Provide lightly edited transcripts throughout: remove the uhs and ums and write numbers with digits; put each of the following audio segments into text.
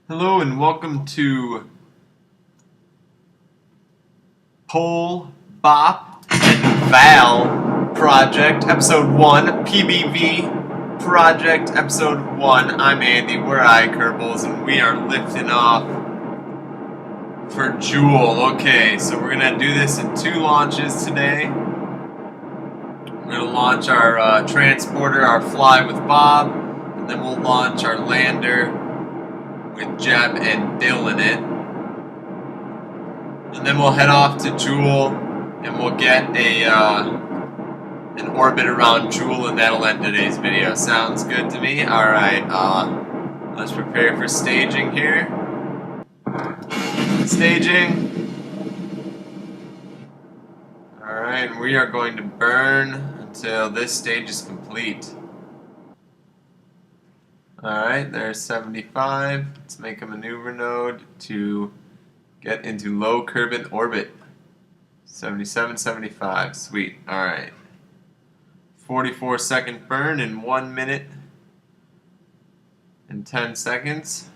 Hello and welcome to Pole, Bop, and Vall Project, Episode 1, PBV Project, Episode 1. I'm Andy, we're iKerbals, and we are lifting off for Jool. Okay, so we're going to do this in 2 launches today. We're going to launch our transporter, our fly with Bob, and then we'll launch our lander with Jeb and Bill in it. And then we'll head off to Jool and we'll get an orbit around Jool, and that'll end today's video. Sounds good to me? Alright, let's prepare for staging here. Staging. Alright, we are going to burn until this stage is complete. Alright, there's 75. Let's make a maneuver node to get into low Kerbin orbit. 77, 75. Sweet. Alright. 44-second burn in 1 minute and 10 seconds.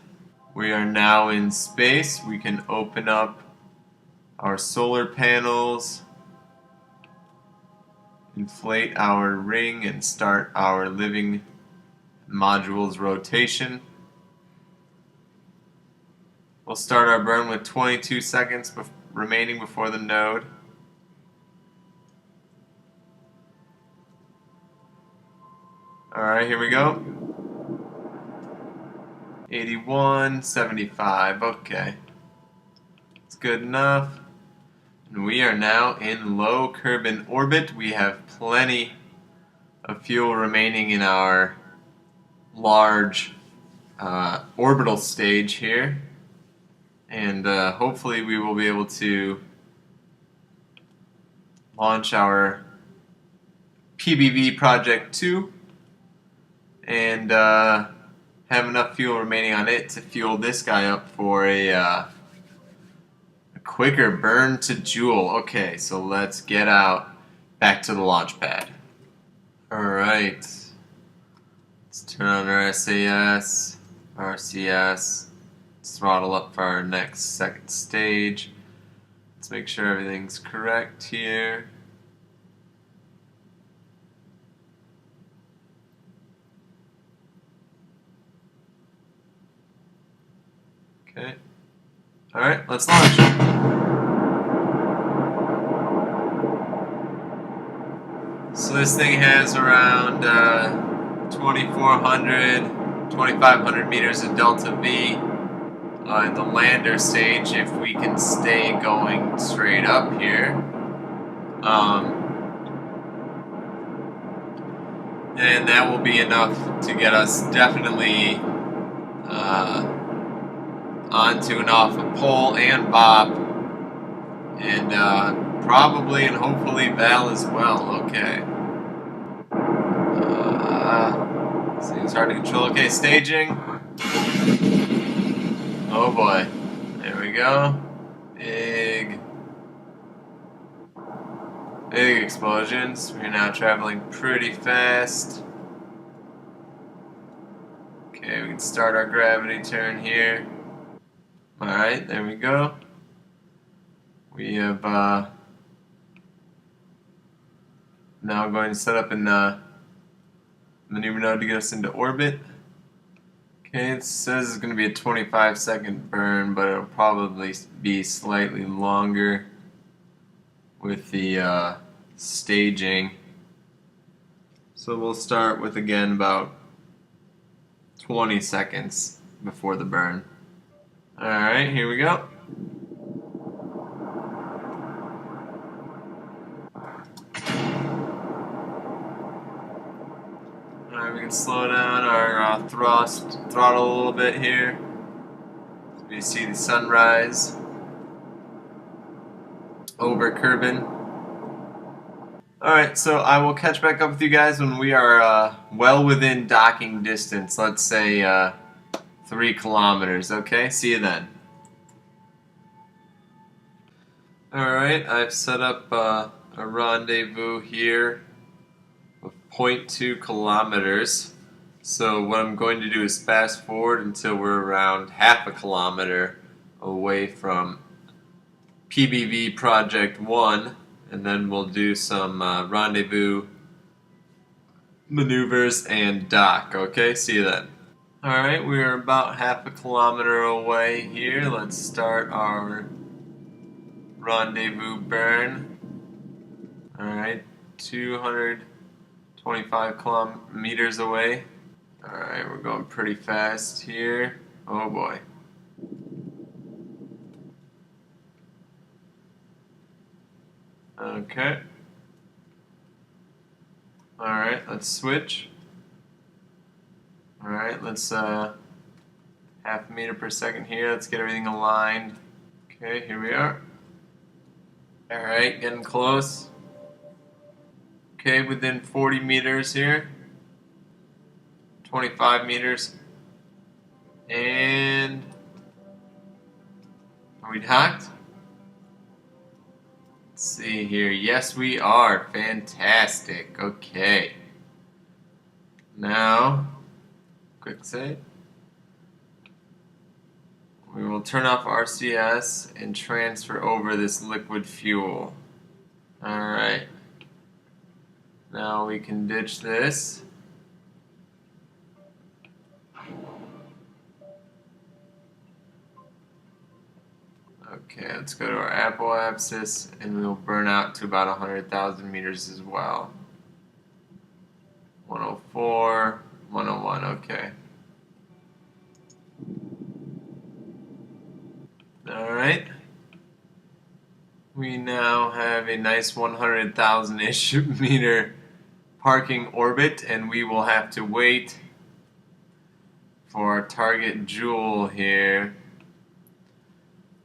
We are now in space. We can open up our solar panels, inflate our ring, and start our living module's rotation. We'll start our burn with 22 seconds remaining before the node. Alright, here we go. 81, 75, okay. It's good enough. And we are now in low Kerbin orbit. We have plenty of fuel remaining in our large orbital stage here. And hopefully we will be able to launch our PBV Project 2 and have enough fuel remaining on it to fuel this guy up for a quicker burn to Jool. Okay, so let's get out back to the launch pad. Alright, let's turn on our SAS, RCS, throttle up for our next second stage. Let's make sure everything's correct here. Okay. Alright, let's launch. So this thing has around 2,400, 2,500 meters of delta V in the lander stage if we can stay going straight up here. And that will be enough to get us definitely onto and off of Pole and Bob, and probably and hopefully Val as well. Okay. This thing's hard to control. Okay, staging. Oh boy. There we go. Big explosions. We're now traveling pretty fast. Okay, we can start our gravity turn here. Alright, there we go. We have now going to set up a maneuver node to get us into orbit. Okay, it says it's going to be a 25-second burn, but it'll probably be slightly longer with the staging. So we'll start with, again, about 20 seconds before the burn. Alright, here we go. Alright, we can slow down our throttle a little bit here. So you see the sunrise over Kerbin. Alright, so I will catch back up with you guys when we are well within docking distance. Let's say 3 kilometers, okay? See you then. Alright, I've set up a rendezvous here of 0.2 kilometers So what I'm going to do is fast forward until we're around half a kilometer away from PBV Project 1, and then we'll do some rendezvous maneuvers and dock. Okay, see you then. Alright, we're about half a kilometer away here. Let's start our rendezvous burn. Alright, 225 kilometers away. Alright, we're going pretty fast here. Oh boy. Okay. Alright, let's switch. Alright, let's half a meter per second here. Let's get everything aligned. Okay, here we are. Alright, getting close. Okay, within 40 meters here. 25 meters. And are we docked? Let's see here. Yes, we are. Fantastic. Okay. Now, quick save. We will turn off RCS and transfer over this liquid fuel. Alright. Now we can ditch this. Okay, let's go to our apoapsis and we'll burn out to about 100,000 meters as well. 104, 101, okay. Alright. We now have a nice 100,000-ish meter parking orbit, and we will have to wait for our target Jool here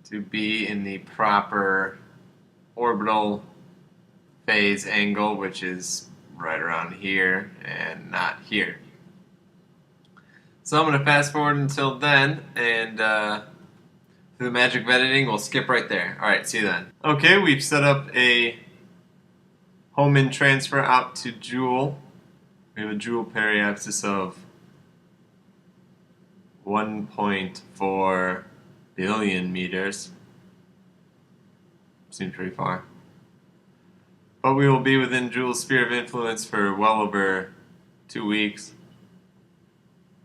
to be in the proper orbital phase angle, which is right around here and not here. So I'm going to fast forward until then, and through the magic of editing, we'll skip right there. Alright, see you then. Okay, we've set up a home-in transfer out to Jool. We have a Jool periapsis of 1.4 billion meters. Seems pretty far. But we will be within Jool's sphere of influence for well over 2 weeks.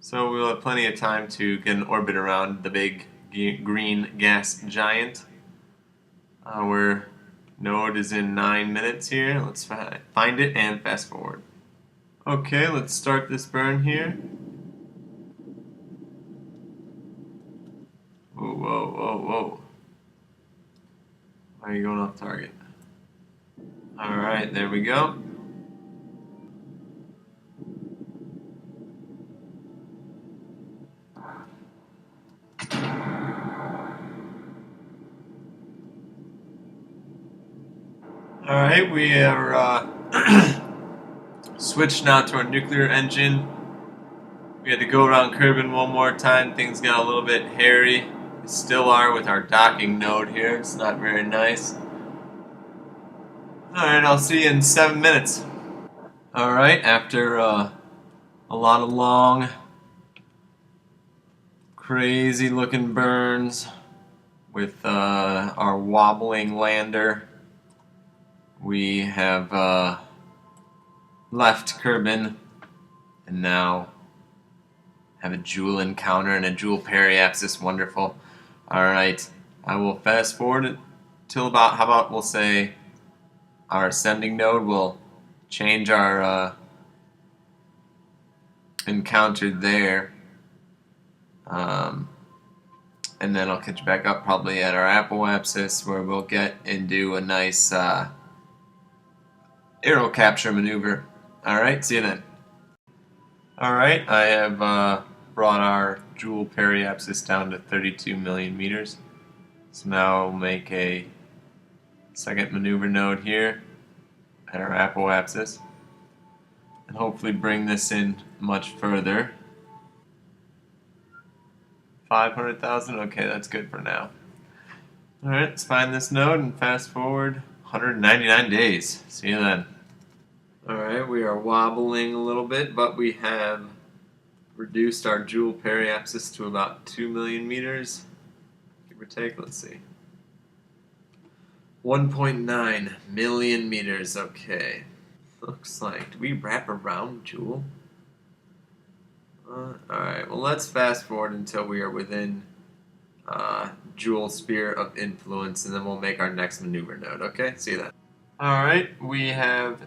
So we'll have plenty of time to get an orbit around the big green gas giant. Our node is in 9 minutes here. Let's find it and fast forward. Okay, let's start this burn here. Whoa, whoa, whoa, whoa. Why are you going off target? Alright, there we go. Alright, we are switched now to our nuclear engine. We had to go around Kerbin one more time. Things got a little bit hairy. They still are with our docking node here. It's not very nice. Alright, I'll see you in 7 minutes. Alright, after a lot of long, crazy looking burns with our wobbling lander, we have left Kerbin and now have a Jool encounter and a Jool periapsis. Wonderful. Alright, I will fast forward it till about, how about we'll say our ascending node will change our encounter there. And then I'll catch you back up probably at our apoapsis where we'll get and do a nice aero capture maneuver. Alright, see you then. Alright, I have brought our Jool periapsis down to 32 million meters. So now we'll make a second maneuver node here at our apoapsis and hopefully bring this in much further. 500,000? Okay, that's good for now. Alright, let's find this node and fast forward 199 days. See you then. Alright, we are wobbling a little bit, but we have reduced our Jool periapsis to about 2 million meters, give or take. Let's see. 1.9 million meters. Okay. Looks like, do we wrap around Jool? Alright, well, let's fast forward until we are within Jool sphere of influence, and then we'll make our next maneuver node. Okay, see you then. Alright, we have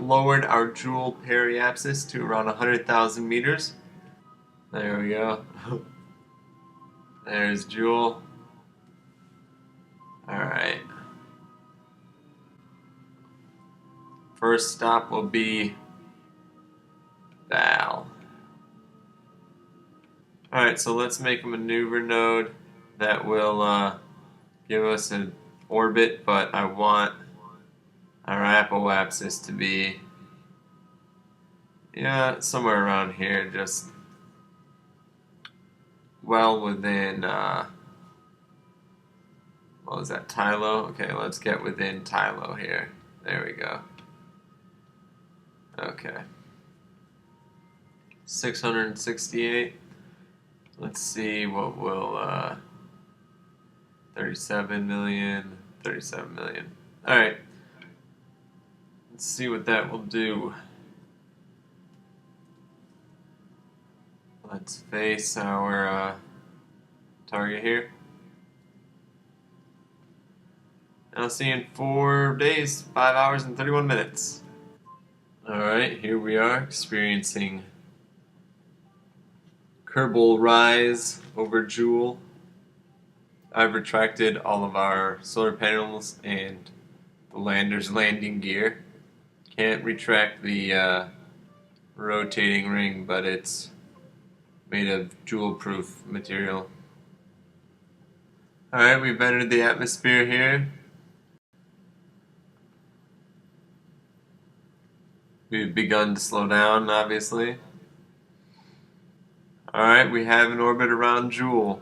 lowered our Jool periapsis to around 100,000 meters. There we go. There's Jool. Alright. First stop will be Vall. Alright, so let's make a maneuver node that will give us an orbit, but I want our apoapsis to be, yeah, somewhere around here, just well within, what was that, Tylo? Okay, let's get within Tylo here. There we go. Okay. 668. Let's see what will, 37 million, 37 million. Alright. Let's see what that will do. Let's face our target here. I'll see you in 4 days, 5 hours and 31 minutes. Alright, here we are experiencing Kerbal rise over Jool. I've retracted all of our solar panels and the lander's landing gear. Can't retract the rotating ring, but it's made of Jool-proof material. Alright, we've entered the atmosphere here. We've begun to slow down, obviously. Alright, we have an orbit around Jool.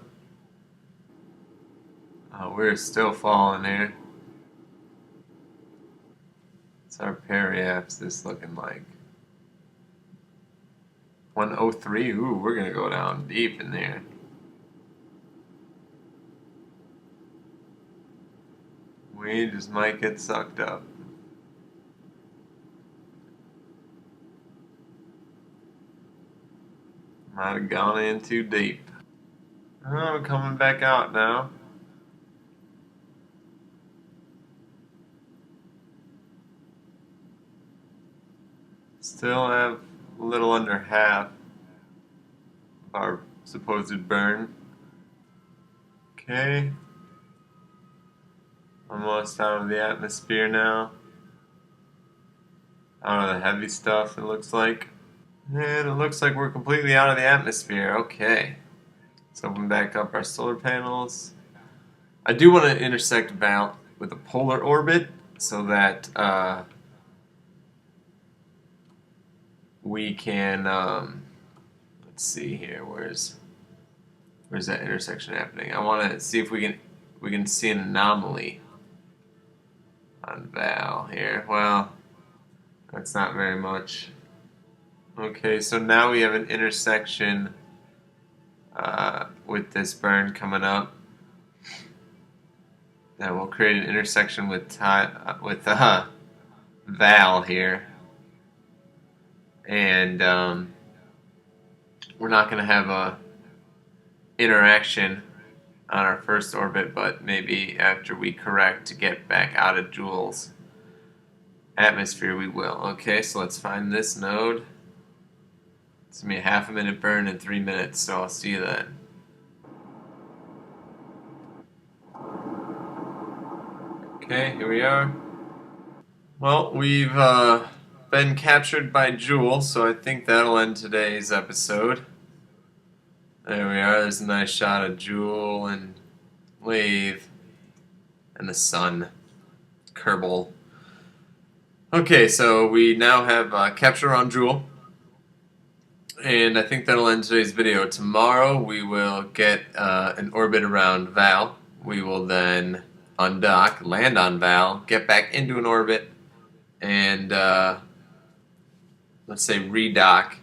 We're still falling here. What's our periapsis looking like? 103? Ooh, we're gonna go down deep in there. We just might get sucked up. Might have gone in too deep. Oh, I'm coming back out now. Still have a little under half of our supposed burn. Okay. Almost out of the atmosphere now. Out of the heavy stuff, it looks like. And it looks like we're completely out of the atmosphere. Okay. Let's open back up our solar panels. I do want to intersect Vall with a polar orbit so that we can, let's see here, where's that intersection happening? I want to see if we can see an anomaly on Vall here. Well, that's not very much. Okay, so now we have an intersection with this burn coming up that will create an intersection with Vall here, and we're not going to have a interaction on our first orbit, but maybe after we correct to get back out of Jool's atmosphere we will. Okay, so let's find this node. It's going to be a half a minute burn in 3 minutes, so I'll see you then. Okay, here we are. Well, we've been captured by Jool, so I think that'll end today's episode. There we are, there's a nice shot of Jool and Wave and the sun. Kerbal. Okay, so we now have capture on Jool. And I think that'll end today's video. Tomorrow we will get an orbit around Vall. We will then undock, land on Vall, get back into an orbit, and let's say redock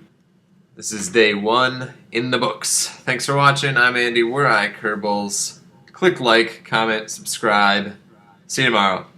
This is day 1 in the books. Thanks for watching. I'm Andy. We're iKerbals. Click like, comment, subscribe. See you tomorrow.